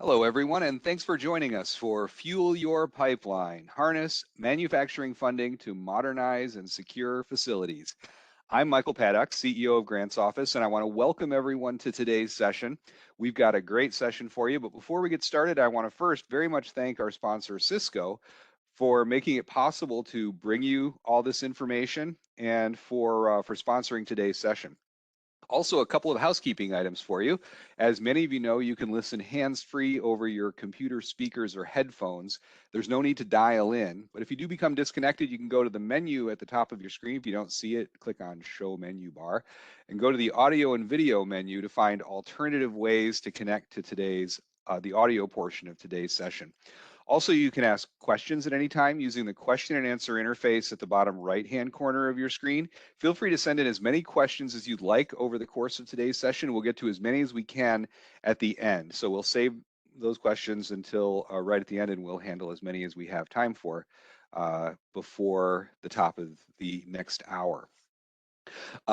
Hello, everyone, and thanks for joining us for Fuel Your Pipeline, Harness Manufacturing Funding to Modernize and Secure Facilities. I'm Michael Paddock, CEO of Grants Office, and I want to welcome everyone to today's session. We've got a great session for you, but before we get started, I want to first very much thank our sponsor, Cisco, for making it possible to bring you all this information and for sponsoring today's session. Also, a couple of housekeeping items for you. As many of you know, you can listen hands-free over your computer speakers or headphones. There's no need to dial in, but if you do become disconnected, you can go to the menu at the top of your screen. If you don't see it, click on Show Menu Bar and go to the Audio and Video menu to find alternative ways to connect to the audio portion of today's session. Also, you can ask questions at any time using the question and answer interface at the bottom right-hand corner of your screen. Feel free to send in as many questions as you'd like over the course of today's session. We'll get to as many as we can at the end. So we'll save those questions until right at the end, and we'll handle as many as we have time for before the top of the next hour.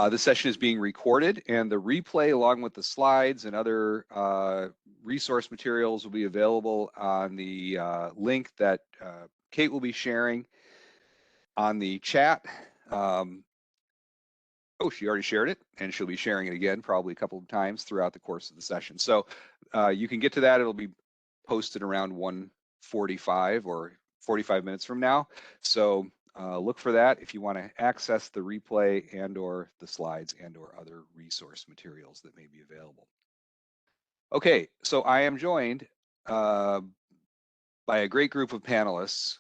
This session is being recorded, and the replay, along with the slides and other resource materials, will be available on the link that Kate will be sharing on the chat. She already shared it, and she'll be sharing it again probably a couple of times throughout the course of the session. So you can get to that. It'll be posted around 1:45 or 45 minutes from now. So look for that if you want to access the replay and or the slides and or other resource materials that may be available. Okay, so I am joined by a great group of panelists.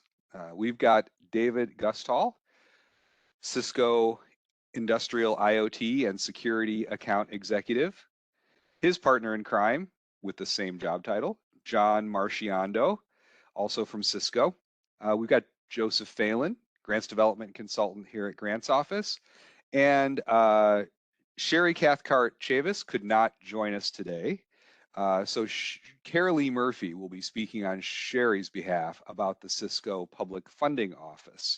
We've got David Gustall, Cisco Industrial IoT and Security Account Executive. His partner in crime with the same job title, John Marciando, also from Cisco. We've got Joseph Phelan, Grants Development Consultant here at Grants Office. And Sherry Cathcart-Chavis could not join us today. So Carolee Murphy will be speaking on Sherry's behalf about the Cisco Public Funding Office.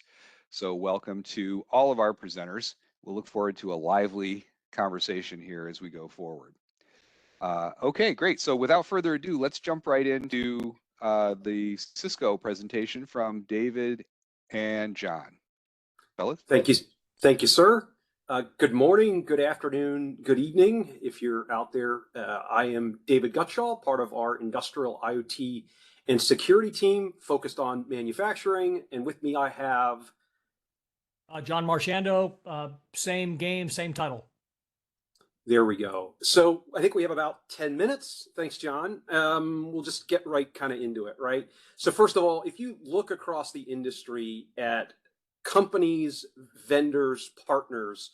So welcome to all of our presenters. We'll look forward to a lively conversation here as we go forward. Okay, great. So without further ado, let's jump right into the Cisco presentation from David and John. Fellas? Thank you, sir. Good morning, good afternoon, good evening. If you're out there, I am David Gutschall, part of our industrial IoT and security team focused on manufacturing. And with me, I have John Marciando, same game, same title. There we go. So I think we have about 10 minutes. Thanks, John. We'll just get right kind of into it, right? So first of all, if you look across the industry at companies, vendors, partners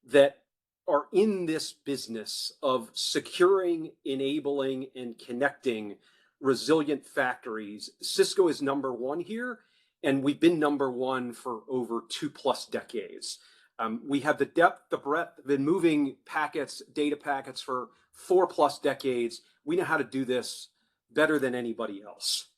that are in this business of securing, enabling, and connecting resilient factories, Cisco is number one here, and we've been number one for over 2+ decades. We have the depth, the breadth, been moving packets, data packets for 4+ decades. We know how to do this better than anybody else.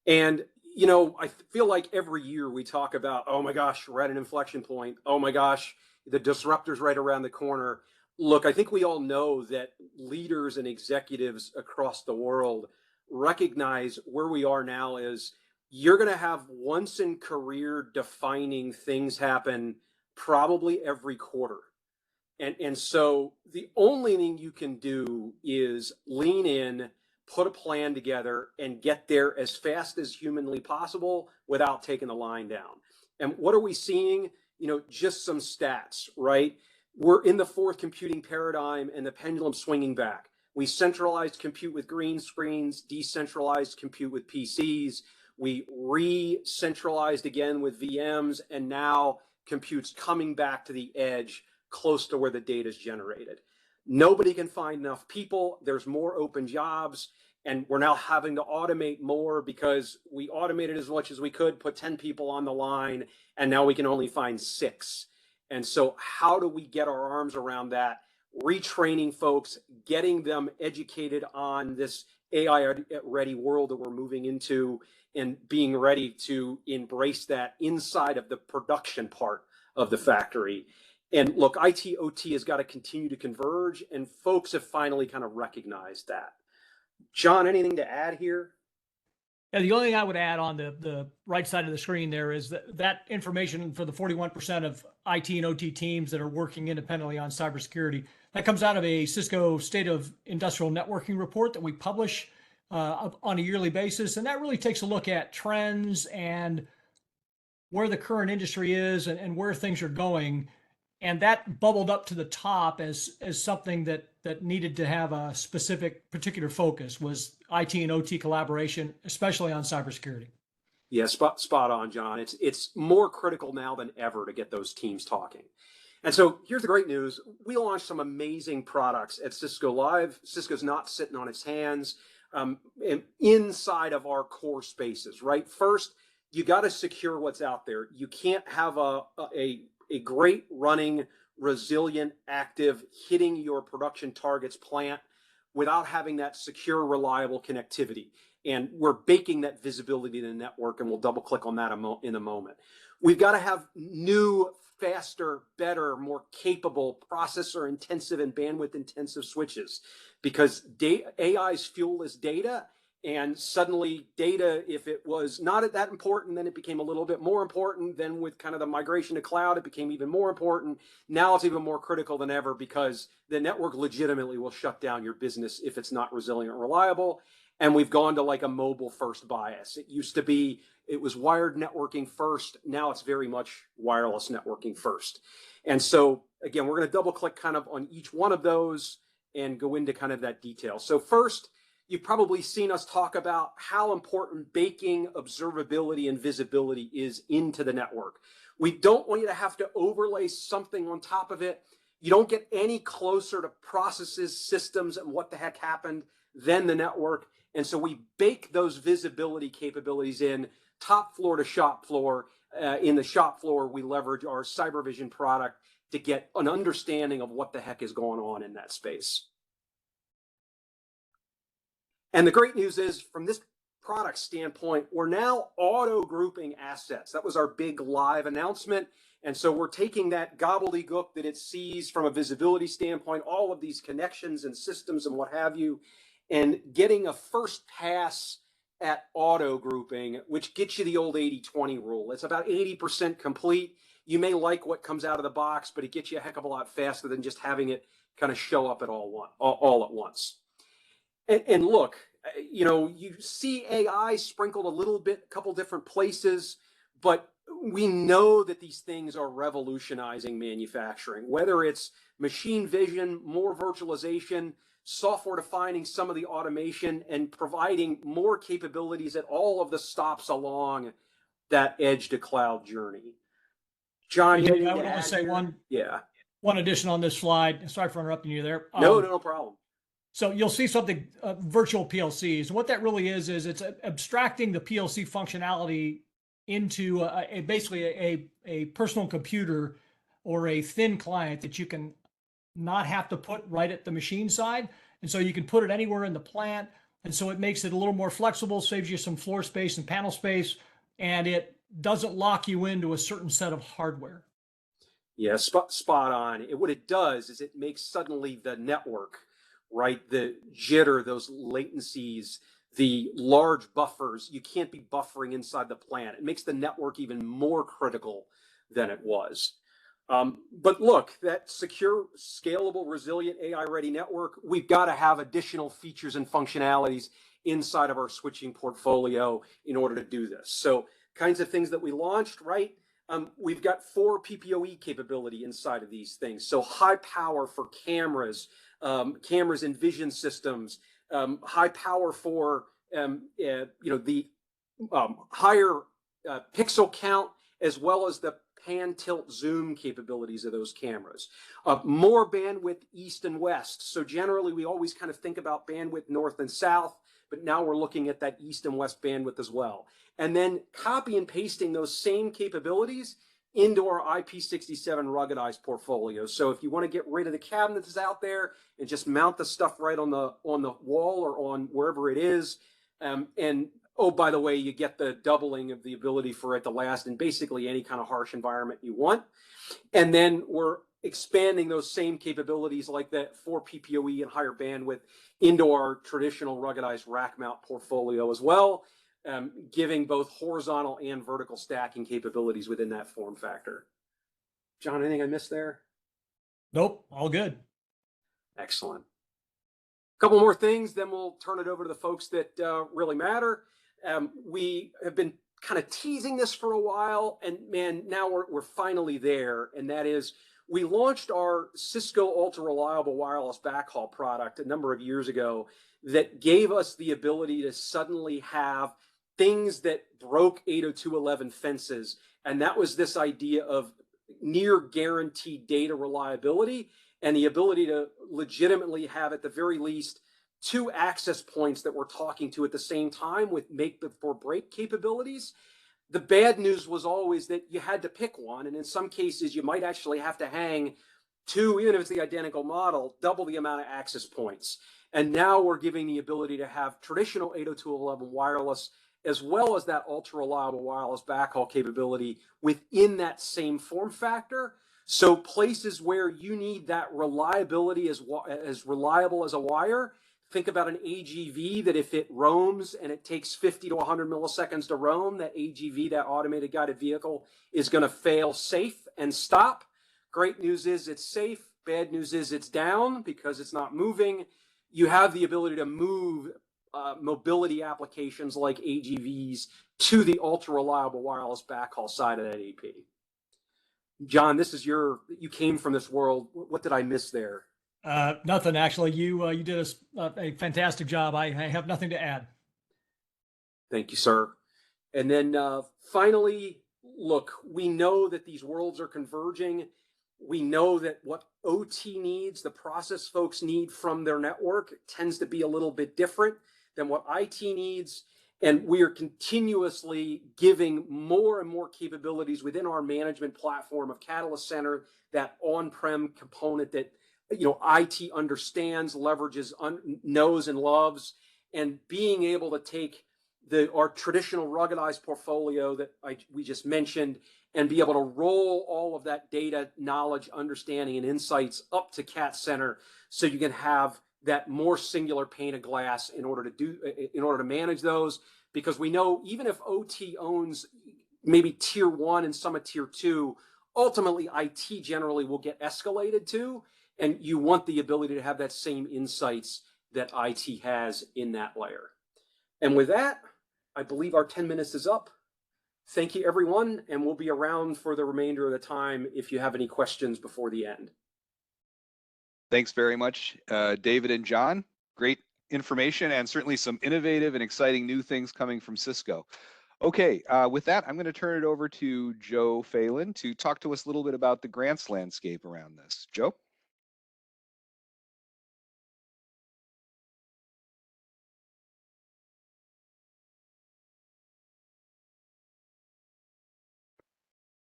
And you know, I feel like every year we talk about, oh my gosh, we're at an inflection point. Oh my gosh, the disruptor's right around the corner. Look, I think we all know that leaders and executives across the world recognize where we are now is you're going to have once in career defining things happen probably every quarter. And so the only thing you can do is lean in, put a plan together, and get there as fast as humanly possible without taking the line down. And what are we seeing? You know, just some stats, right? We're in the fourth computing paradigm and the pendulum swinging back. We centralized compute with green screens, decentralized compute with PCs. We re-centralized again with VMs, and now compute's coming back to the edge close to where the data is generated. Nobody can find enough people. There's more open jobs, and we're now having to automate more because we automated as much as we could, put 10 people on the line, and now we can only find 6. And so how do we get our arms around that? Retraining folks, getting them educated on this AI-ready world that we're moving into, and being ready to embrace that inside of the production part of the factory. And look, IT, OT has got to continue to converge, and folks have finally kind of recognized that. John, anything to add here? And the only thing I would add on the right side of the screen there is that information for the 41% of IT and OT teams that are working independently on cybersecurity. That comes out of a Cisco State of Industrial Networking report that we publish on a yearly basis. And that really takes a look at trends and where the current industry is and where things are going. And that bubbled up to the top as something that needed to have a particular focus was IT and OT collaboration, especially on cybersecurity. Yeah, spot on, John. It's more critical now than ever to get those teams talking. And so here's the great news. We launched some amazing products at Cisco Live. Cisco's not sitting on its hands inside of our core spaces, right? First, you got to secure what's out there. You can't have a great running, resilient, active, hitting your production targets plant without having that secure, reliable connectivity. And we're baking that visibility in the network, and we'll double click on that in a moment. We've got to have new, faster, better, more capable processor intensive and bandwidth intensive switches, because AI's fuel is data. And suddenly data, if it was not that important, then it became a little bit more important. Then with kind of the migration to cloud, it became even more important. Now it's even more critical than ever, because the network legitimately will shut down your business if it's not resilient or reliable. And we've gone to like a mobile first bias. It used to be, it was wired networking first. Now it's very much wireless networking first. And so again, we're going to double click kind of on each one of those and go into kind of that detail. So first, you've probably seen us talk about how important baking observability and visibility is into the network. We don't want you to have to overlay something on top of it. You don't get any closer to processes, systems, and what the heck happened than the network. And so we bake those visibility capabilities in top floor to shop floor. In the shop floor, we leverage our CyberVision product to get an understanding of what the heck is going on in that space. And the great news is, from this product standpoint, we're now auto grouping assets. That was our big live announcement. And so we're taking that gobbledygook that it sees from a visibility standpoint, all of these connections and systems and what have you, and getting a first pass at auto grouping, which gets you the old 80-20 rule. It's about 80% complete. You may like what comes out of the box, but it gets you a heck of a lot faster than just having it kind of show up all at once. And look, you know, you see AI sprinkled a little bit, a couple different places, but we know that these things are revolutionizing manufacturing, whether it's machine vision, more virtualization, software defining some of the automation, and providing more capabilities at all of the stops along that edge to cloud journey. John, I would only say one addition on this slide. Sorry for interrupting you there. No problem. So you'll see something, virtual PLCs. And what that really is it's abstracting the PLC functionality into basically a personal computer or a thin client that you can not have to put right at the machine side. And so you can put it anywhere in the plant. And so it makes it a little more flexible, saves you some floor space and panel space, and it doesn't lock you into a certain set of hardware. Yeah, spot on. What it does is it makes suddenly the network, right, the jitter, those latencies, the large buffers, you can't be buffering inside the plant. It makes the network even more critical than it was. But look, that secure, scalable, resilient, AI-ready network, we've got to have additional features and functionalities inside of our switching portfolio in order to do this. So kinds of things that we launched, right? We've got 4 PPOE capability inside of these things. So high power for cameras, cameras and vision systems, high power for the higher pixel count, as well as the pan, tilt, zoom capabilities of those cameras. More bandwidth east and west. So generally, we always kind of think about bandwidth north and south, but now we're looking at that east and west bandwidth as well. And then copy and pasting those same capabilities into our IP67 ruggedized portfolio. So if you want to get rid of the cabinet that's out there and just mount the stuff right on the wall or on wherever it is, and oh, by the way, you get the doubling of the ability for it to last in basically any kind of harsh environment you want. And then we're expanding those same capabilities like that for PPOE and higher bandwidth into our traditional ruggedized rack mount portfolio as well, giving both horizontal and vertical stacking capabilities within that form factor. John, anything I missed there? Nope, all good. Excellent. A couple more things, then we'll turn it over to the folks that really matter. We have been kind of teasing this for a while, and man, now we're finally there, and that is we launched our Cisco Ultra Reliable Wireless Backhaul product a number of years ago that gave us the ability to suddenly have things that broke 802.11 fences, and that was this idea of near guaranteed data reliability and the ability to legitimately have, at the very least, 2 access points that we're talking to at the same time with make before break capabilities. The bad news was always that you had to pick one, and in some cases you might actually have to hang 2, even if it's the identical model, double the amount of access points. And now we're giving the ability to have traditional 802.11 wireless as well as that ultra reliable wireless backhaul capability within that same form factor. So places where you need that reliability as reliable as a wire, think about an AGV that if it roams and it takes 50 to 100 milliseconds to roam, that AGV, that automated guided vehicle, is going to fail safe and stop. Great news is it's safe. Bad news is it's down because it's not moving. You have the ability to move mobility applications like AGVs to the ultra reliable wireless backhaul side of that AP. John, this is you came from this world. What did I miss there? Nothing, actually. You did a fantastic job. I have nothing to add. Thank you, sir. And then finally, look, we know that these worlds are converging. We know that what OT needs, the process folks need from their network, tends to be a little bit different than what IT needs. And we are continuously giving more and more capabilities within our management platform of Catalyst Center, that on-prem component that IT understands, leverages, knows, and loves, and being able to take our traditional ruggedized portfolio that we just mentioned and be able to roll all of that data, knowledge, understanding, and insights up to Cat Center so you can have that more singular pane of glass in order to manage those. Because we know even if OT owns maybe tier 1 and some of tier 2, ultimately IT generally will get escalated to, and you want the ability to have that same insights that IT has in that layer. And with that, I believe our 10 minutes is up. Thank you, everyone, and we'll be around for the remainder of the time if you have any questions before the end. Thanks very much, David and John. Great information and certainly some innovative and exciting new things coming from Cisco. Okay, with that, I'm going to turn it over to Joe Phelan to talk to us a little bit about the grants landscape around this. Joe?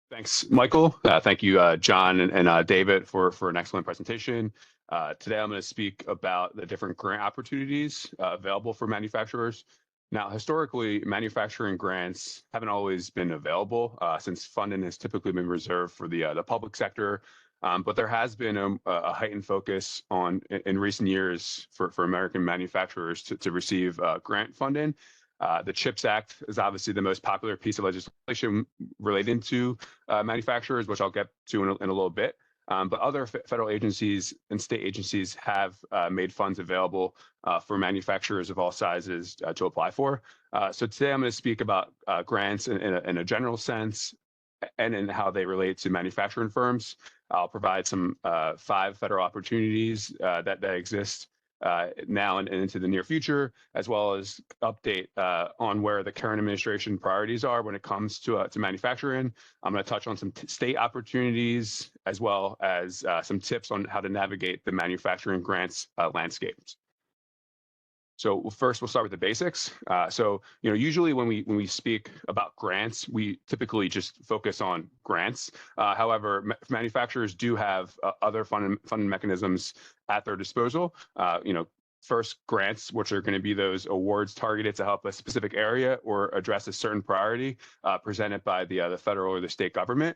Thanks, Michael. Thank you, John and David, for an excellent presentation. Today, I'm going to speak about the different grant opportunities available for manufacturers. Now, historically, manufacturing grants haven't always been available since funding has typically been reserved for the public sector. But there has been a heightened focus in recent years for American manufacturers to receive grant funding. The CHIPS Act is obviously the most popular piece of legislation relating to manufacturers, which I'll get to in a little bit. But other federal agencies and state agencies have made funds available for manufacturers of all sizes to apply for. So today I'm going to speak about grants in a general sense and in how they relate to manufacturing firms. I'll provide some 5 federal opportunities that exist now and into the near future, as well as update on where the current administration priorities are when it comes to manufacturing. I'm going to touch on some state opportunities, as well as some tips on how to navigate the manufacturing grants landscapes. So first, we'll start with the basics. So usually when we speak about grants, we typically just focus on grants. However, manufacturers do have other funding mechanisms at their disposal. First, grants, which are going to be those awards targeted to help a specific area or address a certain priority presented by the federal or the state government.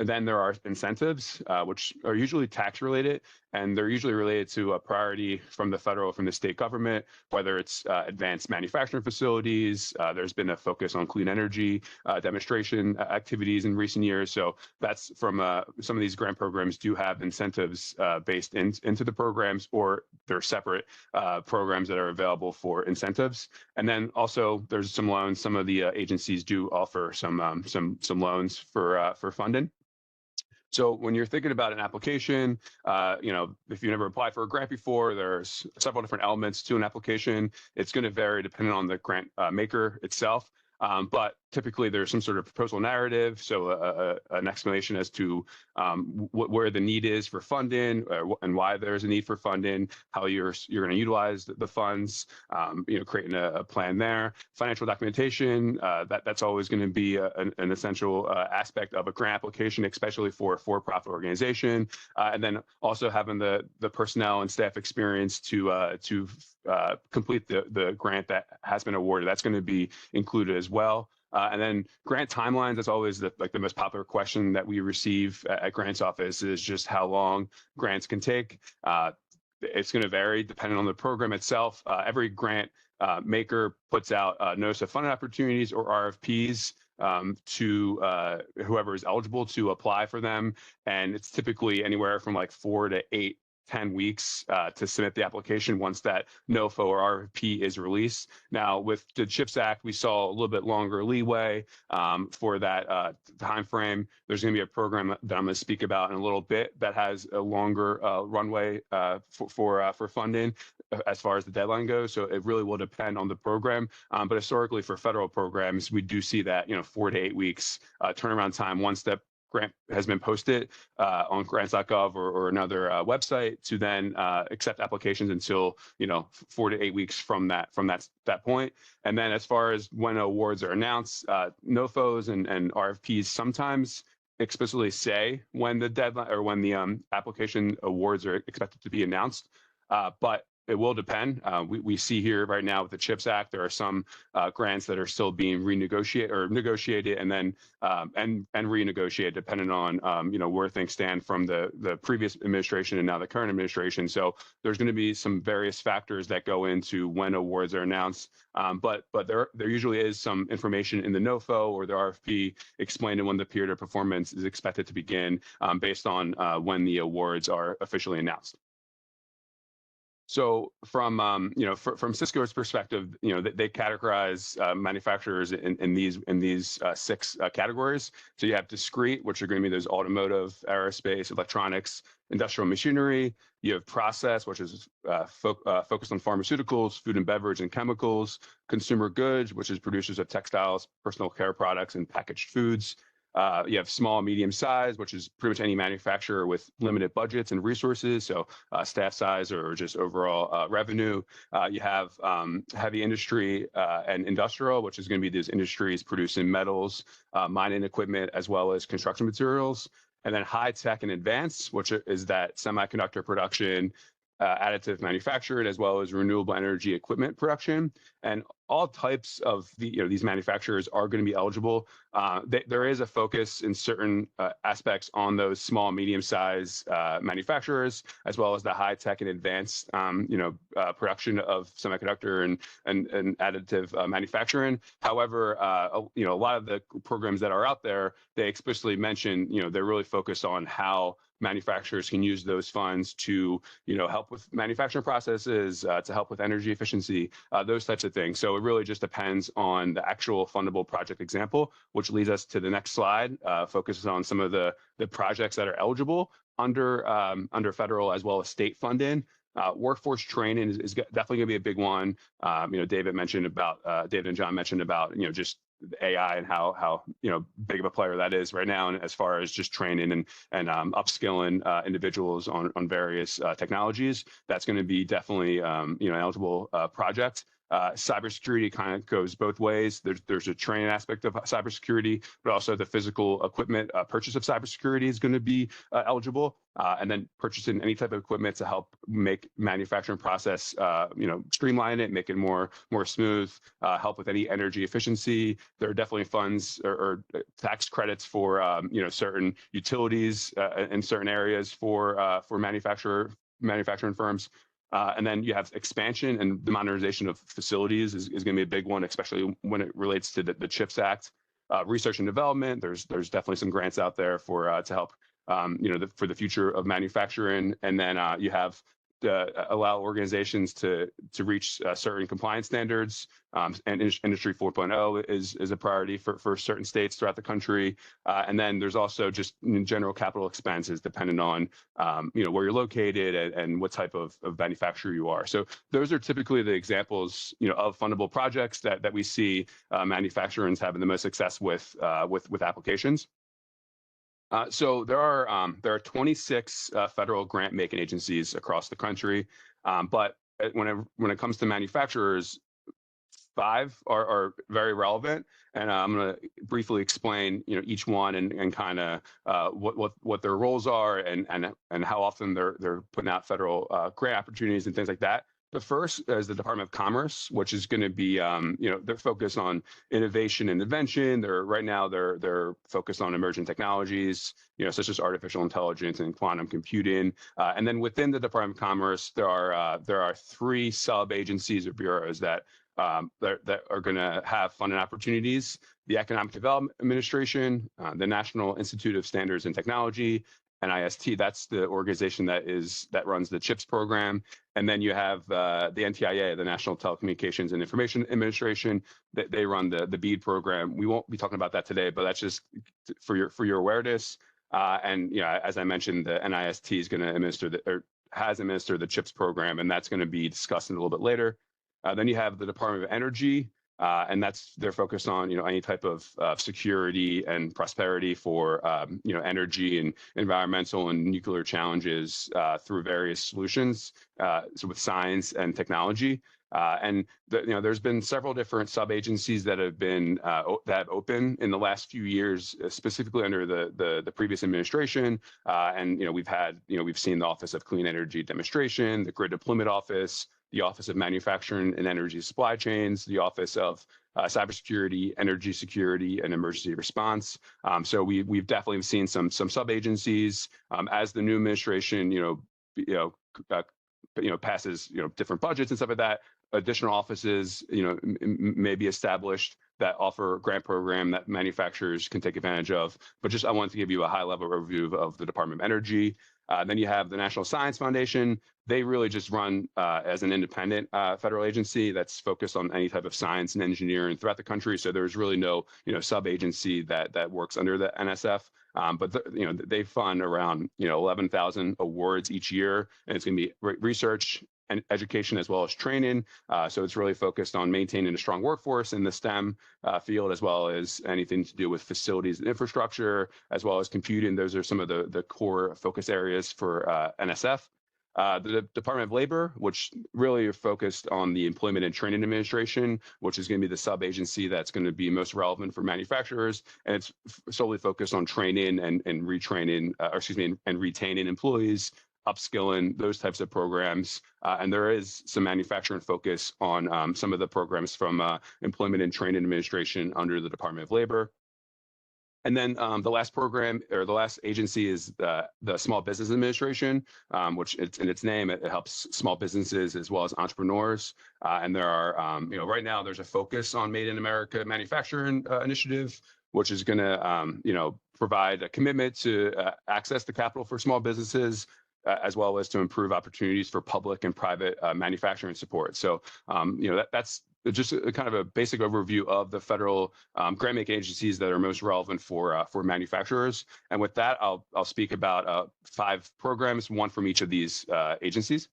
And then there are incentives, which are usually tax related, and they're usually related to a priority from the federal, from the state government, whether it's advanced manufacturing facilities. There's been a focus on clean energy demonstration activities in recent years. So that's from some of these grant programs do have incentives based into the programs, or they're separate programs that are available for incentives. And then also there's some loans. Some of the agencies do offer some loans for funding. So when you're thinking about an application, if you never applied for a grant before, there's several different elements to an application. It's going to vary depending on the grant maker itself. But typically there's some sort of proposal narrative, so an explanation as to where the need is for funding and why there's a need for funding, how you're going to utilize the funds, creating a plan there. Financial documentation, that's always going to be an essential aspect of a grant application, especially for a for-profit organization. And then also having the personnel and staff experience to complete the grant that has been awarded. That's going to be included as well. And then grant timelines, that's always the most popular question that we receive at Grants Office, is just how long grants can take. It's going to vary depending on the program itself. Every grant maker puts out notice of funding opportunities, or RFPs, to whoever is eligible to apply for them. And it's typically anywhere from like 4 to 8, 10 weeks to submit the application once that NOFO or RFP is released. Now, with the CHIPS Act, we saw a little bit longer leeway for that time frame. There's going to be a program that I'm going to speak about in a little bit that has a longer runway for funding as far as the deadline goes. So it really will depend on the program. But historically, for federal programs, we do see that 4 to 8 weeks turnaround time once that grant has been posted on grants.gov or another website, to then accept applications until 4 to 8 weeks from that point. And then as far as when awards are announced, NOFOs and RFPs sometimes explicitly say when the deadline or when the application awards are expected to be announced, but it will depend. We see here right now with the CHIPS Act, there are some grants that are still being renegotiated or negotiated and then and renegotiated depending on where things stand from the previous administration and now the current administration. So there's going to be some various factors that go into when awards are announced. But there usually is some information in the NOFO or the RFP explaining when the period of performance is expected to begin based on when the awards are officially announced. So from from Cisco's perspective, they categorize manufacturers in these 6 categories. So you have discrete, which are going to be those automotive, aerospace, electronics, industrial machinery. You have process, which is focused on pharmaceuticals, food and beverage, and chemicals. Consumer goods, which is producers of textiles, personal care products, and packaged foods. You have small, medium size, which is pretty much any manufacturer with limited budgets and resources, so staff size or just overall revenue. You have heavy industry and industrial, which is going to be those industries producing metals, mining equipment, as well as construction materials. And then high tech and advanced, which is that semiconductor production, additive manufacturing, as well as renewable energy equipment production. And all types of these manufacturers are going to be eligible. There is a focus in certain aspects on those small, medium-sized manufacturers, as well as the high-tech and advanced, production of semiconductor and additive manufacturing. However, a lot of the programs that are out there, they explicitly mention, they're really focused on how manufacturers can use those funds to, help with manufacturing processes, to help with energy efficiency, those types of things. So it really just depends on the actual fundable project example, which leads us to the next slide, focuses on some of the projects that are eligible under federal as well as state funding. Workforce training is definitely going to be a big one. David and John mentioned about, just AI and how big of a player that is right now, and as far as just training and upskilling individuals on various technologies, that's going to be definitely an eligible project. Cybersecurity kind of goes both ways. There's a training aspect of cybersecurity, but also the physical equipment purchase of cybersecurity is going to be eligible. And then purchasing any type of equipment to help make manufacturing process, streamline it, make it more smooth, help with any energy efficiency. There are definitely funds or tax credits for certain utilities in certain areas for manufacturing firms. And then you have expansion and the modernization of facilities is going to be a big one, especially when it relates to the CHIPS Act. Research and development, there's definitely some grants out there for to help for the future of manufacturing. And then you have allow organizations to reach certain compliance standards, and Industry 4.0 is a priority for certain states throughout the country. And then there's also just general capital expenses depending on where you're located and what type of manufacturer you are. So those are typically the examples of fundable projects that we see manufacturers having the most success with applications. So there are 26 federal grant making agencies across the country, but when it comes to manufacturers, 5 are very relevant, and I'm going to briefly explain each one and kind of what their roles are and how often they're putting out federal grant opportunities and things like that. The first is the Department of Commerce, which is going to be, they're focused on innovation and invention. They're focused on emerging technologies, such as artificial intelligence and quantum computing. And then within the Department of Commerce, there are 3 sub agencies or bureaus that are going to have funding opportunities: the Economic Development Administration, the National Institute of Standards and Technology, NIST. That's the organization that runs the CHIPS program. And then you have the NTIA, the National Telecommunications and Information Administration. They run the BEAD program. We won't be talking about that today, but that's just for your awareness. And as I mentioned, the NIST is going to has administered the CHIPS program, and that's going to be discussed a little bit later. Then you have the Department of Energy, and they're focused on any type of security and prosperity for energy and environmental and nuclear challenges through various solutions, so with science and technology. And there's been several different sub-agencies that have been that open in the last few years, specifically under the previous administration. And we've seen the Office of Clean Energy Demonstration, the Grid Deployment Office, the Office of Manufacturing and Energy Supply Chains, the Office of Cybersecurity, Energy Security, and Emergency Response. So we've definitely seen some sub-agencies as the new administration, passes different budgets and stuff like that. Additional offices, may be established that offer a grant program that manufacturers can take advantage of. But I wanted to give you a high-level overview of the Department of Energy. Then you have the National Science Foundation. They really just run as an independent federal agency that's focused on any type of science and engineering throughout the country. So there's really no sub-agency that works under the NSF. But they fund around 11,000 awards each year, and it's going to be research and education as well as training. So it's really focused on maintaining a strong workforce in the STEM field, as well as anything to do with facilities and infrastructure, as well as computing. Those are some of the core focus areas for NSF. The Department of Labor, which really are focused on the Employment and Training Administration, which is going to be the sub-agency that's going to be most relevant for manufacturers, and it's solely focused on training and retraining, and retaining employees, upskilling, those types of programs. And there is some manufacturing focus on some of the programs from Employment and Training Administration under the Department of Labor. And then the last program or the last agency is the Small Business Administration, which in its name, it helps small businesses as well as entrepreneurs. And there are, right now there's a focus on Made in America Manufacturing Initiative, which is going to, provide a commitment to access the capital for small businesses, as well as to improve opportunities for public and private manufacturing support. So, that's just a kind of a basic overview of the federal grant making agencies that are most relevant for manufacturers. And with that, I'll speak about 5 programs, one from each of these agencies.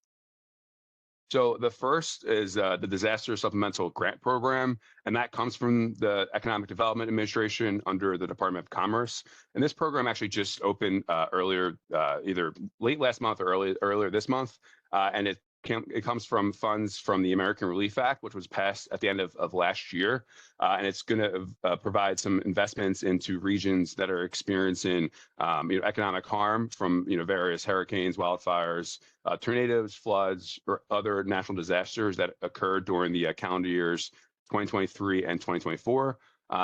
So the first is the Disaster Supplemental Grant Program, and that comes from the Economic Development Administration under the Department of Commerce. And this program actually just opened earlier, either late last month or earlier this month. And it comes from funds from the American Relief Act, which was passed at the end of last year. And it's going to provide some investments into regions that are experiencing economic harm from various hurricanes, wildfires, tornadoes, floods, or other natural disasters that occurred during the calendar years 2023 and 2024.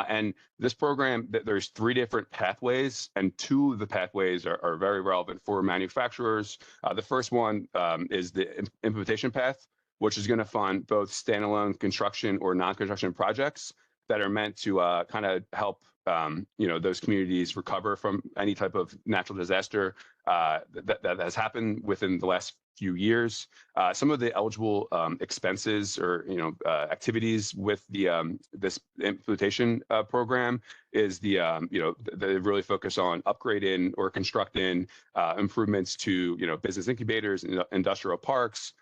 And this program, there's 3 different pathways, and 2 of the pathways are very relevant for manufacturers. The first one is the implementation path, which is going to fund both standalone construction or non-construction projects that are meant to kind of help those communities recover from any type of natural disaster that has happened within the last few years. Some of the eligible expenses or activities with the this implementation program is they really focus on upgrading or constructing improvements to business incubators and industrial parks.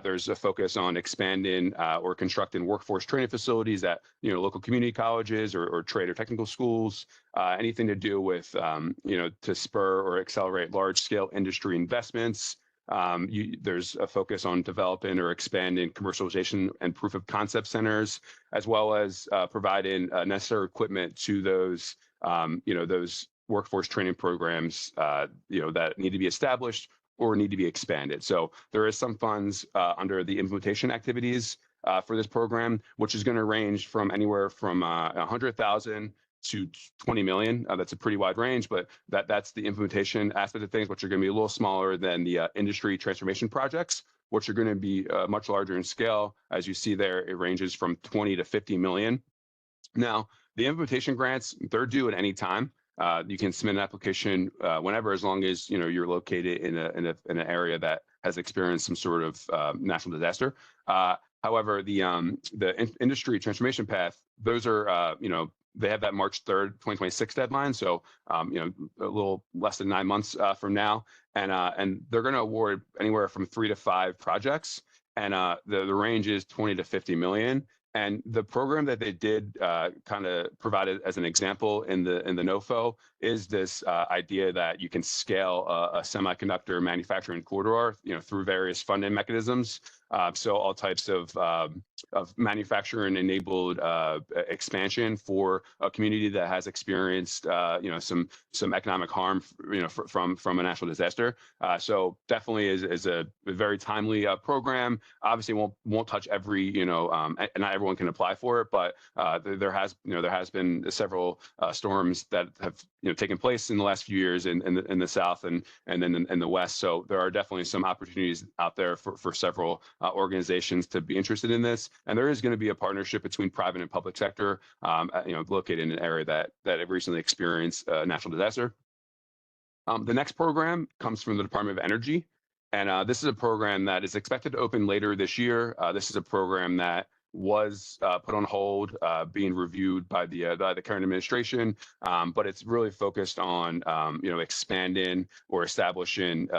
There's a focus on expanding or constructing workforce training facilities at local community colleges or trade or technical schools. Anything to do with to spur or accelerate large-scale industry investments. There's a focus on developing or expanding commercialization and proof of concept centers, as well as providing necessary equipment to those those workforce training programs that need to be established or need to be expanded. So there is some funds under the implementation activities for this program, which is going to range from anywhere from 100,000 to 20 million. That's a pretty wide range, but that's the implementation aspect of things, which are going to be a little smaller than the industry transformation projects, which are going to be much larger in scale. As you see there, it ranges from 20 to 50 million. Now, the implementation grants, they're due at any time. You can submit an application whenever, as long as you're located in an area that has experienced some sort of natural disaster. However, the industry transformation path, those are they have that March 3rd, 2026 deadline. So, a little less than 9 months from now. And they're going to award anywhere from 3 to 5 projects. And the range is 20 to 50 million. And the program that they did kind of provided as an example in the NOFO is this idea that you can scale a semiconductor manufacturing corridor, through various funding mechanisms. So all types of manufacturing enabled expansion for a community that has experienced some economic harm from a natural disaster. So definitely is a very timely program. Obviously won't touch every not everyone can apply for it, but there has been several storms that have taken place in the last few years in the South and then in the West. So there are definitely some opportunities out there for several organizations to be interested in this. And there is going to be a partnership between private and public sector, located in an area that have recently experienced a natural disaster. The next program comes from the Department of Energy. And this is a program that is expected to open later this year. This is a program that was put on hold, being reviewed by the current administration, but it's really focused on expanding or establishing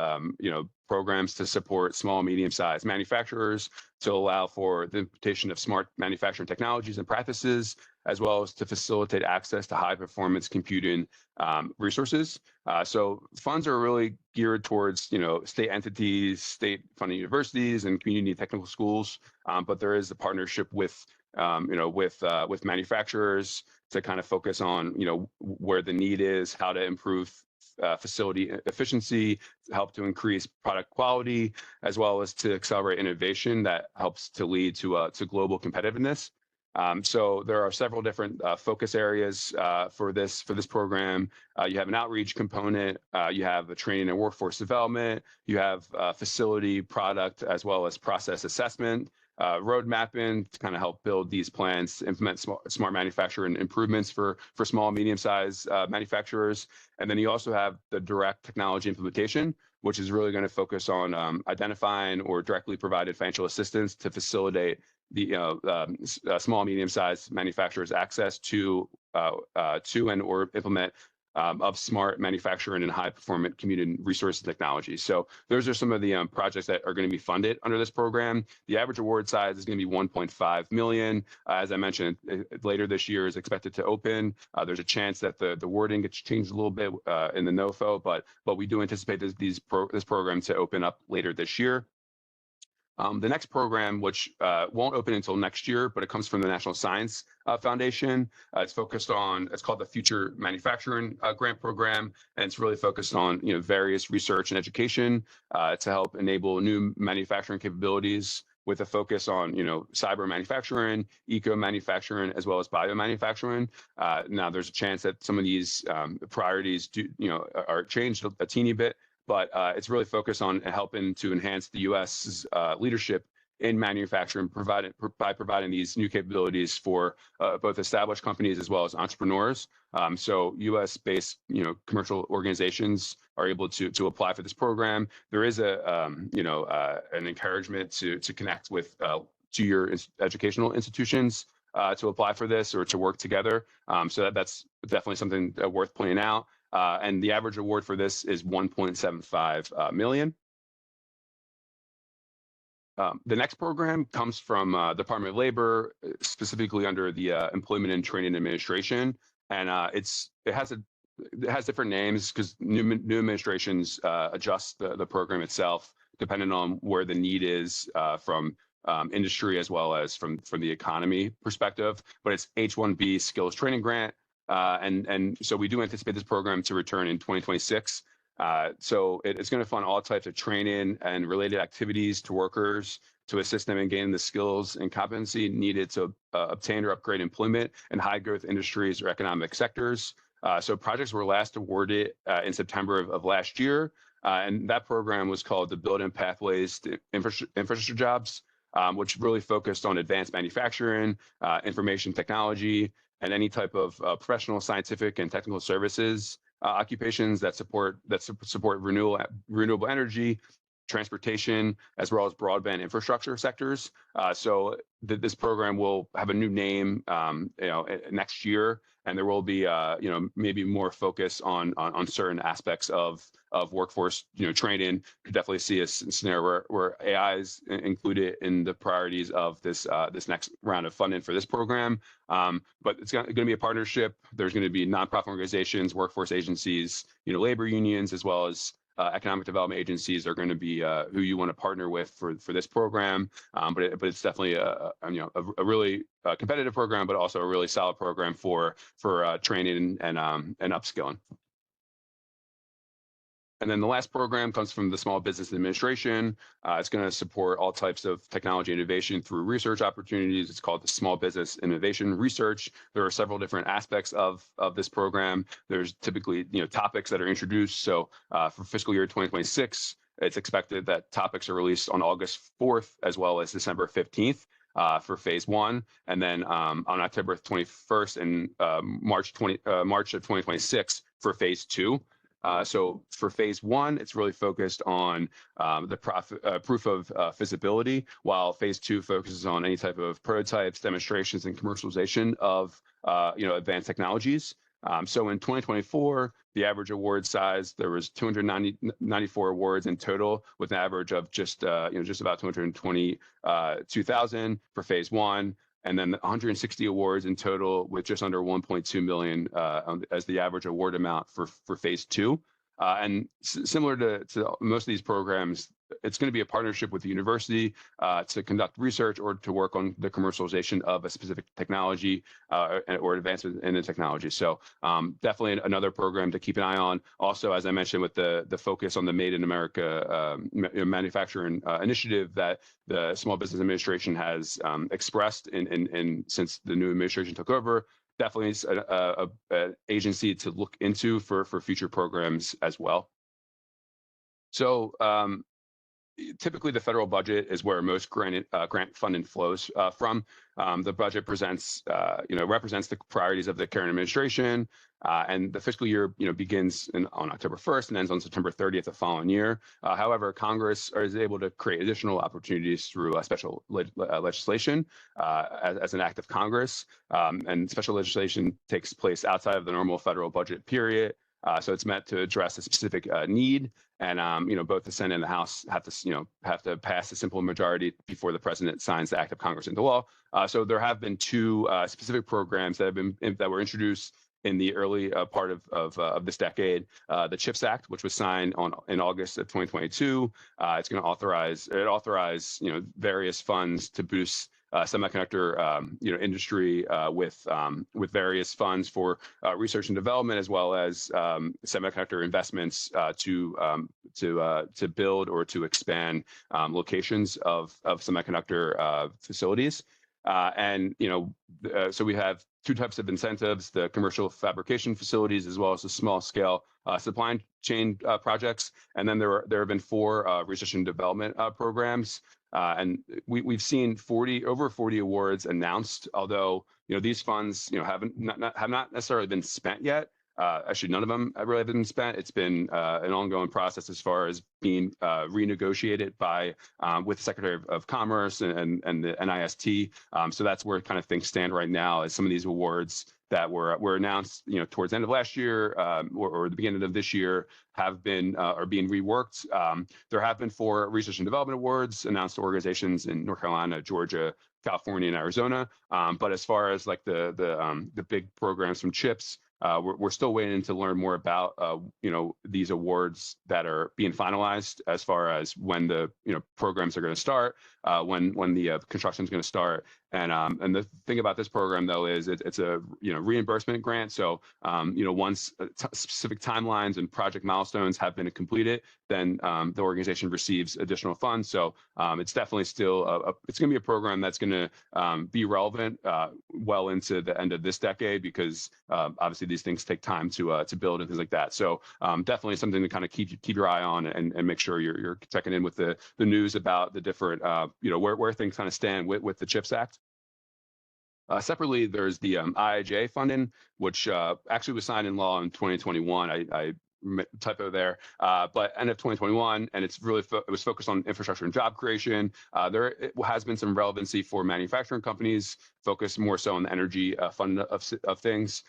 programs to support small and medium-sized manufacturers, to allow for the implementation of smart manufacturing technologies and practices, as well as to facilitate access to high-performance computing resources. So funds are really geared towards state entities, state-funded universities, and community technical schools. But there is a partnership with manufacturers to kind of focus on where the need is, how to improve facility efficiency, help to increase product quality, as well as to accelerate innovation that helps to lead to global competitiveness. So there are several different focus areas for this program. You have an outreach component, you have a training and workforce development, you have facility, product, as well as process assessment, road mapping to kind of help build these plans to implement smart manufacturing improvements for small and medium-sized manufacturers. And then you also have the direct technology implementation, which is really going to focus on identifying or directly provided financial assistance to facilitate the small and medium-sized manufacturers access to and or implement of smart manufacturing and high-performance computing resource technologies. So those are some of the projects that are going to be funded under this program. The average award size is going to be 1.5 million. As I mentioned, later this year is expected to open. There's a chance that the wording gets changed a little bit in the NOFO, but we do anticipate this program to open up later this year. The next program, which won't open until next year, but it comes from the National Science Foundation. It's focused on, it's called the Future Manufacturing Grant Program, and it's really focused on various research and education to help enable new manufacturing capabilities with a focus on cyber manufacturing, eco manufacturing, as well as biomanufacturing. Now, there's a chance that some of these priorities are changed a teeny bit, but it's really focused on helping to enhance the U.S.'s leadership in manufacturing, by providing these new capabilities for both established companies as well as entrepreneurs. So U.S.-based, commercial organizations are able to apply for this program. There is an encouragement to connect with two-year educational institutions to apply for this or to work together. So that's definitely something worth pointing out. And the average award for this is $1.75 million. The next program comes from the Department of Labor, specifically under the Employment and Training Administration, and it has different names because new administrations adjust the program itself depending on where the need is from industry as well as from the economy perspective. But it's H-1B Skills Training Grant, and so we do anticipate this program to return in 2026. So it's going to fund all types of training and related activities to workers to assist them in gaining the skills and competency needed to obtain or upgrade employment in high growth industries or economic sectors. So projects were last awarded in September of last year, and that program was called the Building Pathways to Infrastructure Jobs, which really focused on advanced manufacturing, information technology, and any type of professional, scientific, and technical services occupations that support renewable energy, transportation, as well as broadband infrastructure sectors. So this program will have a new name, next year, and there will be, maybe more focus on certain aspects of workforce, training. Could definitely see a scenario where AI is included in the priorities of this next round of funding for this program. But it's going to be a partnership. There's going to be nonprofit organizations, workforce agencies, labor unions, as well as economic development agencies are going to be who you want to partner with for this program. But it's definitely a really competitive program, but also a really solid program for training and upskilling. And then the last program comes from the Small Business Administration. It's going to support all types of technology innovation through research opportunities. It's called the Small Business Innovation Research. There are several different aspects of this program. There's typically topics that are introduced. So for fiscal year 2026, it's expected that topics are released on August 4th as well as December 15th. For phase 1, and then on October 21st and March of 2026 for phase 2. So for phase 1, it's really focused on the proof of feasibility, while phase 2 focuses on any type of prototypes, demonstrations, and commercialization of advanced technologies. So in 2024, the average award size, there was 294 awards in total, with an average of just about 222,000 for phase 1. And then 160 awards in total, with just under 1.2 million as the average award amount for phase 2. And similar to most of these programs, it's going to be a partnership with the university to conduct research or to work on the commercialization of a specific technology or advancement in the technology. So definitely another program to keep an eye on. Also, as I mentioned, with the focus on the Made in America manufacturing initiative that the Small Business Administration has expressed since the new administration took over, definitely is an agency to look into for future programs as well. So typically the federal budget is where most grant funding flows from. The budget represents the priorities of the current administration, and the fiscal year begins on October 1st and ends on September 30th the following year. However, Congress is able to create additional opportunities through special legislation as an act of Congress, and special legislation takes place outside of the normal federal budget period. So it's meant to address a specific need, and both the Senate and the House have to pass a simple majority before the president signs the act of Congress into law. So there have been two specific programs that were introduced in the early part of this decade. The CHIPS Act, which was signed in August of 2022, it's going to authorize various funds to boost semiconductor industry with various funds for research and development, as well as semiconductor investments to build or to expand locations of semiconductor facilities. So we have two types of incentives: the commercial fabrication facilities, as well as the small scale supply chain projects. And then there have been 4 research and development programs. And we've seen over 40 awards announced, although these funds have not necessarily been spent yet. Actually, none of them really have been spent. It's been an ongoing process as far as being renegotiated with the Secretary of Commerce and the NIST. So that's where kind of things stand right now, as some of these awards that were announced towards the end of last year or the beginning of this year have been are being reworked. There have been 4 research and development awards announced to organizations in North Carolina, Georgia, California, and Arizona. But as far as like the big programs from CHIPS, we're still waiting to learn more about these awards that are being finalized, as far as when the programs are going to start, when the construction is going to start. And the thing about this program, though, is it's a reimbursement grant. So once specific timelines and project milestones have been completed, then the organization receives additional funds. So it's definitely still it's going to be a program that's going to be relevant well into the end of this decade, because obviously these things take time to build and things like that. So definitely something to kind of keep your eye on, and make sure you're checking in with the news about the different where things kind of stand with the CHIPS Act. Separately, there's the IIJA funding, which actually was signed in law in 2021. I typo there, but end of 2021, and it's really it was focused on infrastructure and job creation. It has been some relevancy for manufacturing companies, focused more so on the energy fund of things.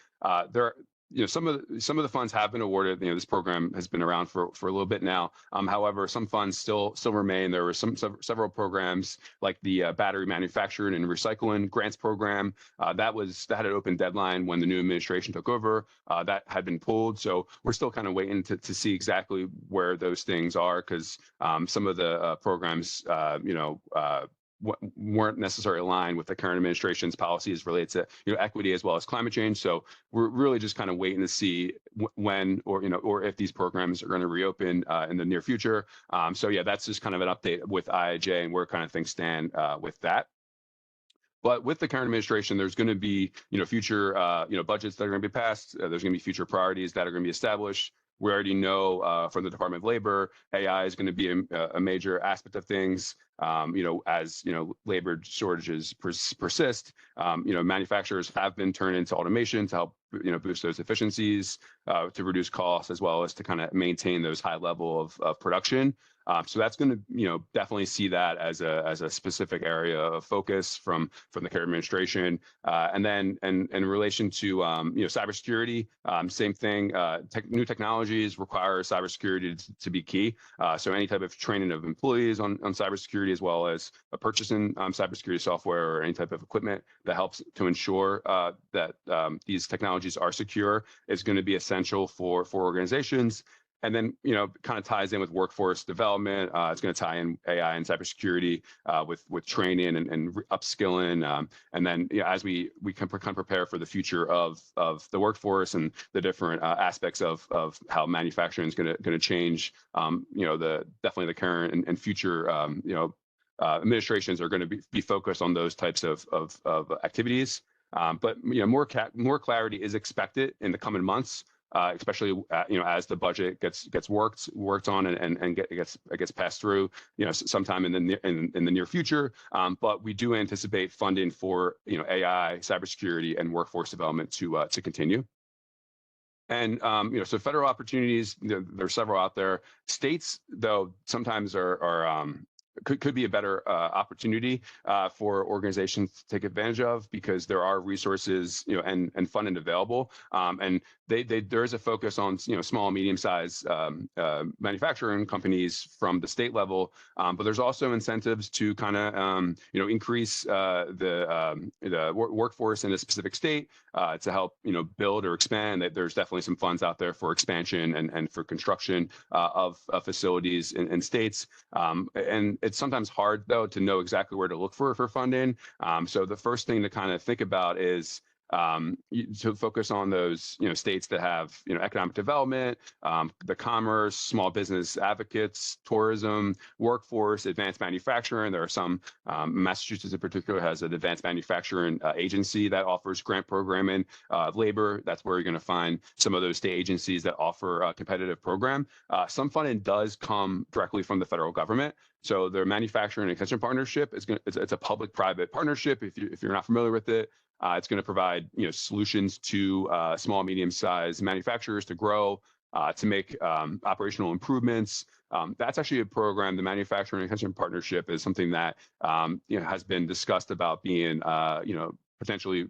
Some of the funds have been awarded. This program has been around for a little bit now. However, some funds still remain. There were several programs, like the battery manufacturing and recycling grants program that had an open deadline when the new administration took over. That had been pulled, so we're still kind of waiting to see exactly where those things are, because some of the programs weren't necessarily aligned with the current administration's policies related to equity as well as climate change. So we're really just kind of waiting to see when or if these programs are going to reopen in the near future. So yeah, that's just kind of an update with IIJ and where kind of things stand with that. But with the current administration, there's going to be future budgets that are going to be passed. There's going to be future priorities that are going to be established. We already know from the Department of Labor, AI is going to be a major aspect of things. As labor shortages persist, manufacturers have been turned into automation to help boost those efficiencies, to reduce costs, as well as to kind of maintain those high level of production. So that's going to definitely see that as a specific area of focus from the current administration. And then in relation to cybersecurity, same thing. New technologies require cybersecurity to be key. So any type of training of employees on cybersecurity, as well as purchasing cybersecurity software or any type of equipment that helps to ensure that these technologies are secure, is going to be essential for organizations. And then, kind of ties in with workforce development. It's going to tie in AI and cybersecurity with training and upskilling. And then, as we can prepare for the future of the workforce and the different aspects of how manufacturing is going to change. Definitely the current and future administrations are going to be focused on those types of activities. But more clarity is expected in the coming months. Especially as the budget gets worked on and gets passed through sometime in the near future. But we do anticipate funding for AI, cybersecurity, and workforce development to continue. And so federal opportunities, there's several out there. States, though, sometimes are could be a better opportunity for organizations to take advantage of, because there are resources, and funding available. And there is a focus on, small and medium-sized manufacturing companies from the state level, but there's also incentives to kind of, increase the workforce in a specific state to help, build or expand. There's definitely some funds out there for expansion and for construction of facilities in states. And it's sometimes hard, though, to know exactly where to look for funding. So the first thing to kind of think about is to focus on those, states that have, economic development, the commerce, small business advocates, tourism, workforce, advanced manufacturing. There are some, Massachusetts in particular has an advanced manufacturing agency that offers grant programming, labor. That's where you're going to find some of those state agencies that offer a competitive program. Some funding does come directly from the federal government. So their manufacturing extension partnership it's a public-private partnership. If you're not familiar with it, it's going to provide solutions to small, medium-sized manufacturers to grow, to make operational improvements. That's actually a program. The Manufacturing Extension Partnership is something that has been discussed about being potentially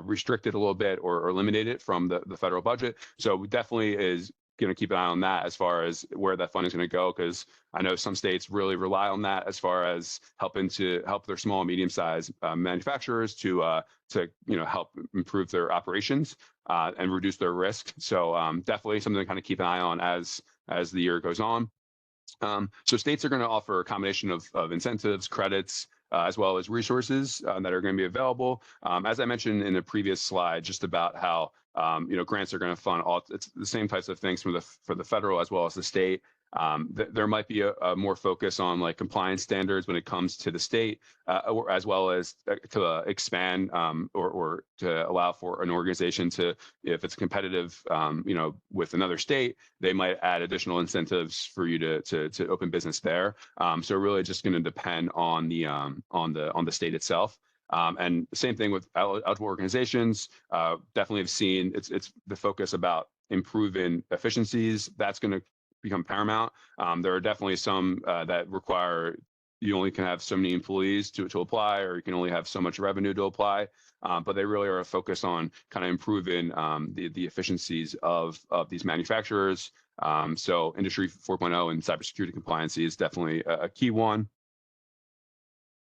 restricted a little bit or eliminated from the federal budget. So definitely is going to keep an eye on that as far as where that funding is going to go, because I know some states really rely on that as far as help their small and medium-sized manufacturers to help improve their operations and reduce their risk. So definitely something to kind of keep an eye on as the year goes on. So states are going to offer a combination of incentives, credits, as well as resources that are going to be available. As I mentioned in the previous slide, just about how grants are going to fund it's the same types of things for the federal as well as the state. There might be a more focus on like compliance standards when it comes to the state, or as well as to expand or to allow for an organization to, if it's competitive, with another state, they might add additional incentives for you to open business there. So really, just going to depend on the state itself. And the same thing with eligible organizations. Definitely have seen it's the focus about improving efficiencies. That's going to become paramount. There are definitely some that require you only can have so many employees to apply, or you can only have so much revenue to apply. But they really are a focus on kind of improving the efficiencies of these manufacturers. So Industry 4.0 and cybersecurity compliance is definitely a key one.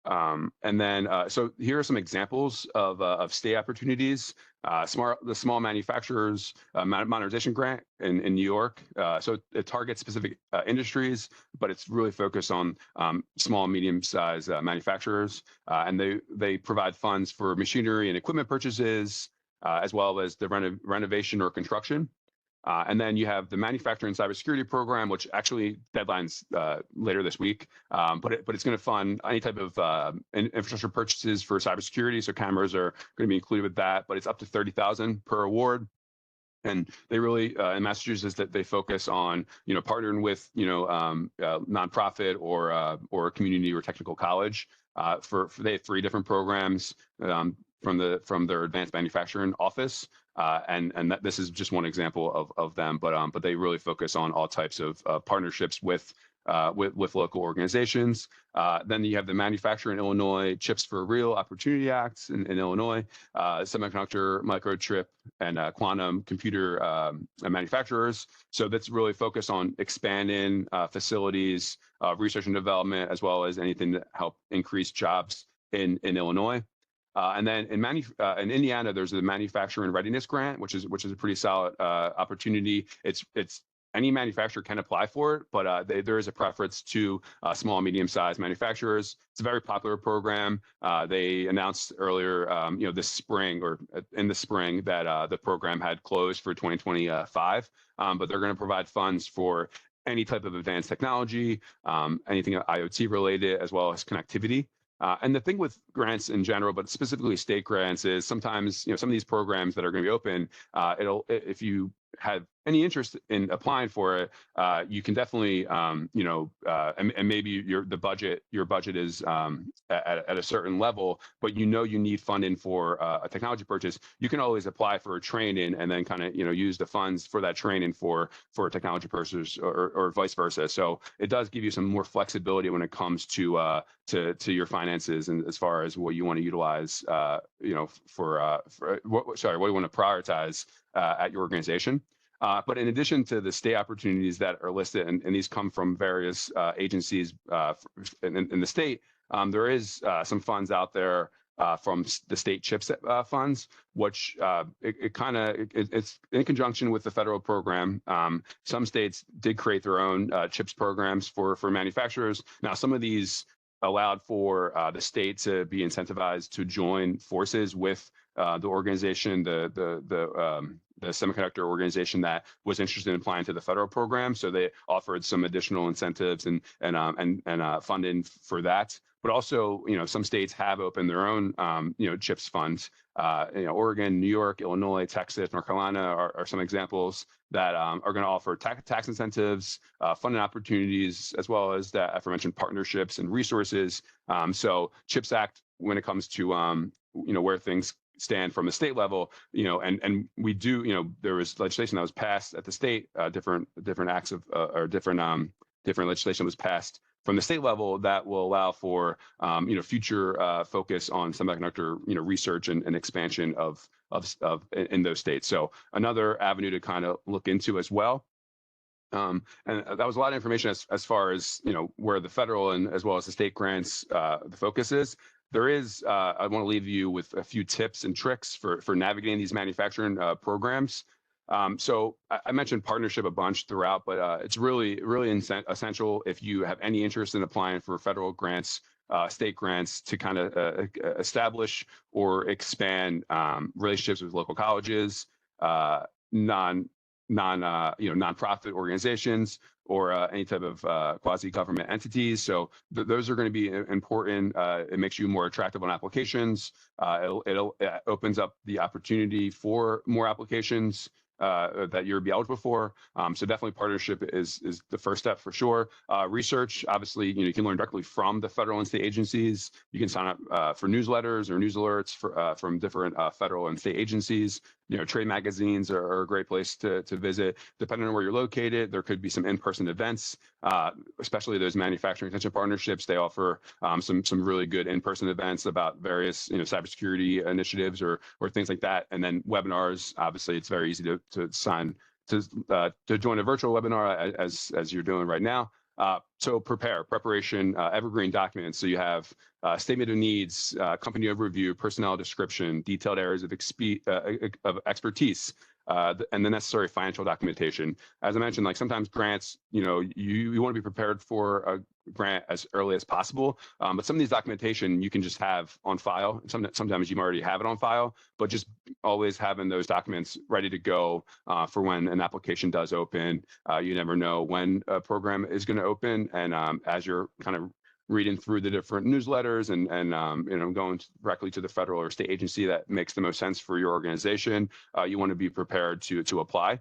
And then, so here are some examples of state opportunities. The small manufacturers modernization grant in New York. So it targets specific industries, but it's really focused on small and medium-sized manufacturers. And they provide funds for machinery and equipment purchases, as well as the renovation or construction. And then you have the manufacturing cybersecurity program, which actually deadlines later this week. But it's going to fund any type of infrastructure purchases for cybersecurity. So cameras are going to be included with that, but it's up to $30,000 per award. And they really in Massachusetts that they focus on partnering with nonprofit or community or technical college. They have 3 different programs from their advanced manufacturing office. And this is just one example of them, but they really focus on all types of partnerships with local organizations. Then you have the Manufacturer in Illinois Chips for Real Opportunity Acts in Illinois, semiconductor, microchip, and quantum computer manufacturers. So that's really focused on expanding facilities, research and development, as well as anything that help increase jobs in Illinois. And then in Indiana, there's the Manufacturing Readiness Grant, which is a pretty solid opportunity. It's any manufacturer can apply for it, but there is a preference to small and medium-sized manufacturers. It's a very popular program. They announced earlier, this spring or in the spring that the program had closed for 2025, but they're going to provide funds for any type of advanced technology, anything IoT related, as well as connectivity. And the thing with grants in general, but specifically state grants, is sometimes some of these programs that are going to be open, if you have any interest in applying for it, you can definitely, and maybe your budget is at a certain level, but you need funding for a technology purchase. You can always apply for a training and then kind of use the funds for that training for a technology purchase or vice versa. So it does give you some more flexibility when it comes to your finances and as far as what you want to utilize, what you want to prioritize at your organization. But in addition to the state opportunities that are listed, and these come from various agencies in the state, there is some funds out there from the state CHIPS funds, which it's in conjunction with the federal program. Some states did create their own CHIPS programs for manufacturers. Now, some of these allowed for the state to be incentivized to join forces with the organization, the semiconductor organization that was interested in applying to the federal program. So they offered some additional incentives and funding for that. But also, some states have opened their own, CHIPS funds. Oregon, New York, Illinois, Texas, North Carolina are some examples that are going to offer tax incentives, funding opportunities, as well as the aforementioned partnerships and resources. So CHIPS Act, when it comes to where things stand from the state level, and we do, there was legislation that was passed at the state, different acts of or different legislation was passed from the state level that will allow for future focus on semiconductor research and expansion of in those states. So another avenue to kind of look into as well. And that was a lot of information as far as where the federal and as well as the state grants the focus is. There is, I want to leave you with a few tips and tricks for navigating these manufacturing programs. So I mentioned partnership a bunch throughout, but it's really essential if you have any interest in applying for federal grants, state grants, to kind of establish or expand relationships with local colleges, nonprofit organizations, or any type of quasi-government entities. So those are going to be important. It makes you more attractive on applications. It opens up the opportunity for more applications that you'll be eligible for. So definitely partnership is the first step for sure. Research, obviously, you can learn directly from the federal and state agencies. You can sign up for newsletters or news alerts from different federal and state agencies. Trade magazines are a great place to visit. Depending on where you're located, there could be some in-person events, especially those manufacturing extension partnerships. They offer some really good in-person events about various cybersecurity initiatives or things like that. And then webinars. Obviously, it's very easy to sign to join a virtual webinar as you're doing right now. So preparation, evergreen documents. So you have statement of needs, company overview, personnel description, detailed areas of expertise, and the necessary financial documentation. As I mentioned, like sometimes grants, you want to be prepared for a grant as early as possible. But some of these documentation you can just have on file. Sometimes you already have it on file, but just always having those documents ready to go for when an application does open. You never know when a program is going to open, and as you're kind of reading through the different newsletters and going directly to the federal or state agency that makes the most sense for your organization, you want to be prepared to apply.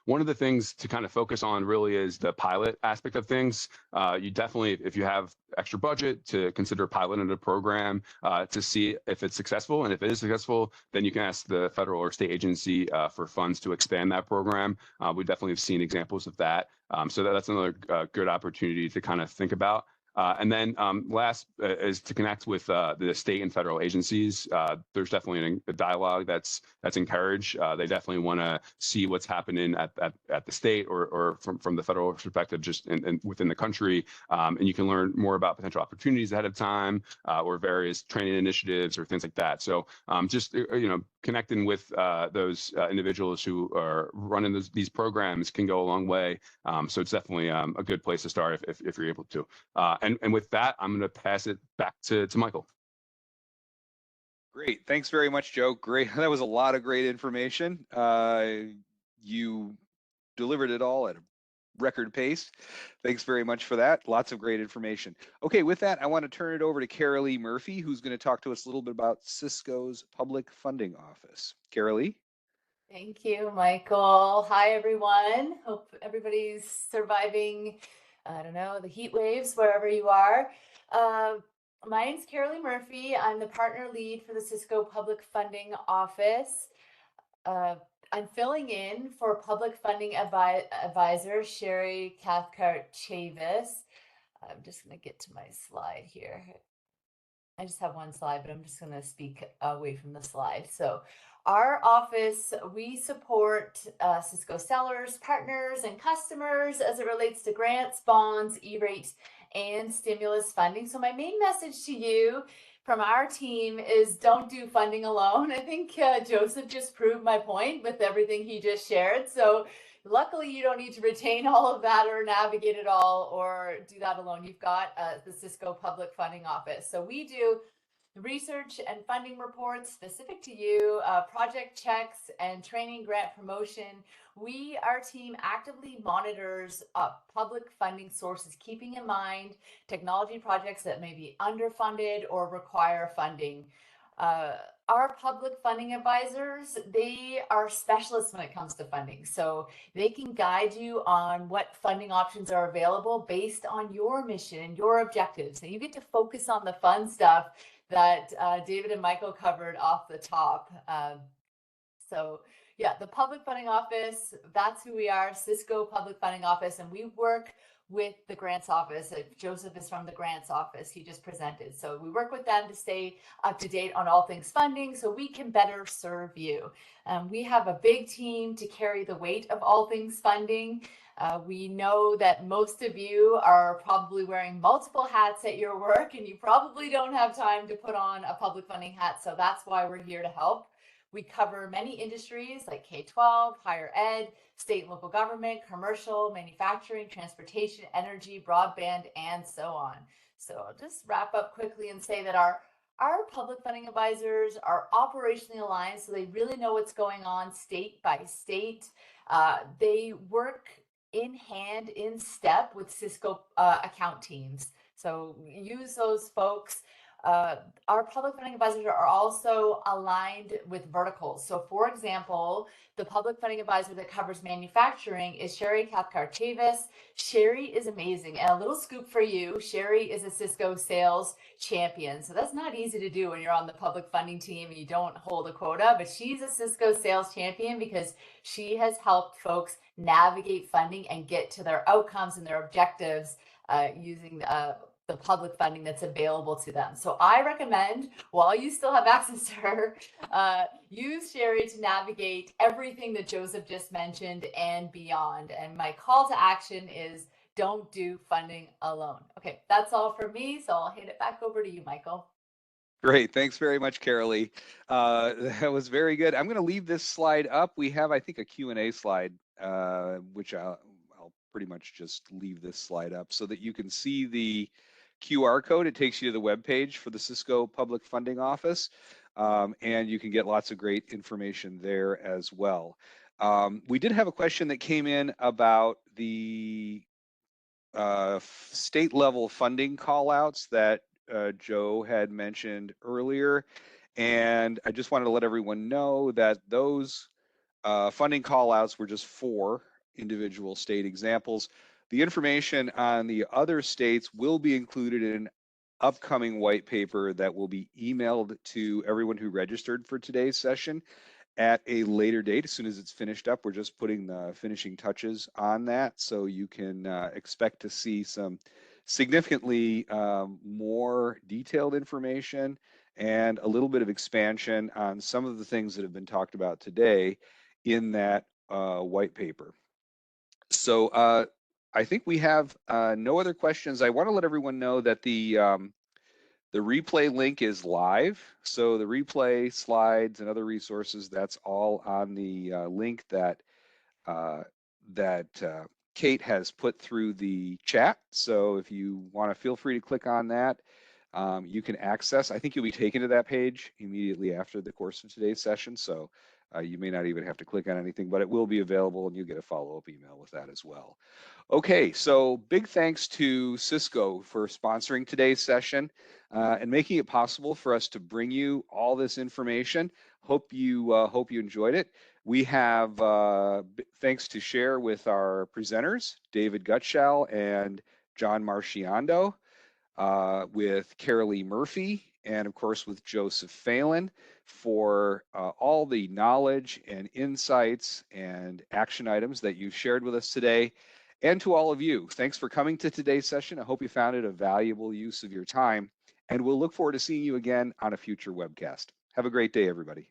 One of the things to kind of focus on really is the pilot aspect of things. You definitely, if you have extra budget, to consider piloting a program to see if it's successful. And if it is successful, then you can ask the federal or state agency for funds to expand that program. We definitely have seen examples of that. So that's another good opportunity to kind of think about. And then last is to connect with the state and federal agencies. There's definitely a dialogue that's encouraged. They definitely want to see what's happening at the state or from the federal perspective, just within the country. And you can learn more about potential opportunities ahead of time, or various training initiatives or things like that. So just connecting with those individuals who are running these programs can go a long way. So it's definitely a good place to start if you're able to. And with that, I'm going to pass it back to Michael. Great. Thanks very much, Joe. Great. That was a lot of great information. You delivered it all at a record pace. Thanks very much for that. Lots of great information. Okay, with that, I want to turn it over to Carolee Murphy, who's going to talk to us a little bit about Cisco's Public Funding Office. Carolee? Thank you, Michael. Hi, everyone. Hope everybody's surviving, I don't know, the heat waves wherever you are. Uh, my name's Carolee Murphy. I'm the partner lead for the Cisco Public Funding Office. Uh, I'm filling in for Public Funding Advisor Sherry Cathcart-Chavis. I'm just going to get to my slide here. I just have one slide, but I'm just going to speak away from the slide. So our office, we support Cisco sellers, partners, and customers as it relates to grants, bonds, E-rate, and stimulus funding. So my main message to you from our team is don't do funding alone. I think Joseph just proved my point with everything he just shared. So luckily, you don't need to retain all of that or navigate it all or do that alone. You've got the Cisco Public Funding Office. So we do research and funding reports specific to you, project checks and training grant promotion. Our team actively monitors public funding sources, keeping in mind technology projects that may be underfunded or require funding. Uh, our public funding advisors, they are specialists when it comes to funding. So they can guide you on what funding options are available based on your mission, your objectives. And you get to focus on the fun stuff that David and Michael covered off the top. So yeah, the Public Funding Office, that's who we are, Cisco Public Funding Office, and we work with the Grants Office. Joseph is from the Grants Office, he just presented. So we work with them to stay up to date on all things funding so we can better serve you. We have a big team to carry the weight of all things funding. We know that most of you are probably wearing multiple hats at your work and you probably don't have time to put on a public funding hat. So that's why we're here to help. We cover many industries like K-12, higher ed, state and local government, commercial, manufacturing, transportation, energy, broadband, and so on. So I'll just wrap up quickly and say that our public funding advisors are operationally aligned, so they really know what's going on state by state. They work in hand, in step with Cisco account teams. So use those folks. Our public funding advisors are also aligned with verticals. So for example, the public funding advisor that covers manufacturing is Sherry Cathcart-Chavis. Sherry is amazing. And a little scoop for you, Sherry is a Cisco sales champion. So that's not easy to do when you're on the public funding team and you don't hold a quota, but she's a Cisco sales champion because she has helped folks navigate funding and get to their outcomes and their objectives using the public funding that's available to them. So I recommend, while you still have access to her, use Sherry to navigate everything that Joseph just mentioned and beyond. And my call to action is don't do funding alone. Okay, that's all for me. So I'll hand it back over to you, Michael. Great. Thanks very much, Carolee. That was very good. I'm going to leave this slide up. We have, I think, a Q&A slide, which I'll pretty much just leave this slide up so that you can see the QR code. It takes you to the webpage for the Cisco Public Funding Office, and you can get lots of great information there as well. We did have a question that came in about the state level funding callouts that Joe had mentioned earlier. And I just wanted to let everyone know that those funding callouts were just 4 individual state examples. The information on the other states will be included in an upcoming white paper that will be emailed to everyone who registered for today's session at a later date. As soon as it's finished up, we're just putting the finishing touches on that. So you can expect to see some significantly more detailed information and a little bit of expansion on some of the things that have been talked about today in that white paper. So I think we have no other questions. I want to let everyone know that the replay link is live. So the replay slides and other resources, that's all on the link that Kate has put through the chat. So if you want to, feel free to click on that. You can access, I think you'll be taken to that page immediately after the course of today's session. So You may not even have to click on anything, but it will be available and you get a follow-up email with that as well. Okay, so big thanks to Cisco for sponsoring today's session and making it possible for us to bring you all this information. Hope you enjoyed it. We have thanks to share with our presenters, David Gutschall and John Marciando, with Carolee Murphy, and of course with Joseph Phelan for all the knowledge and insights and action items that you've shared with us today. And to all of you, thanks for coming to today's session. I hope you found it a valuable use of your time, and we'll look forward to seeing you again on a future webcast. Have a great day, everybody.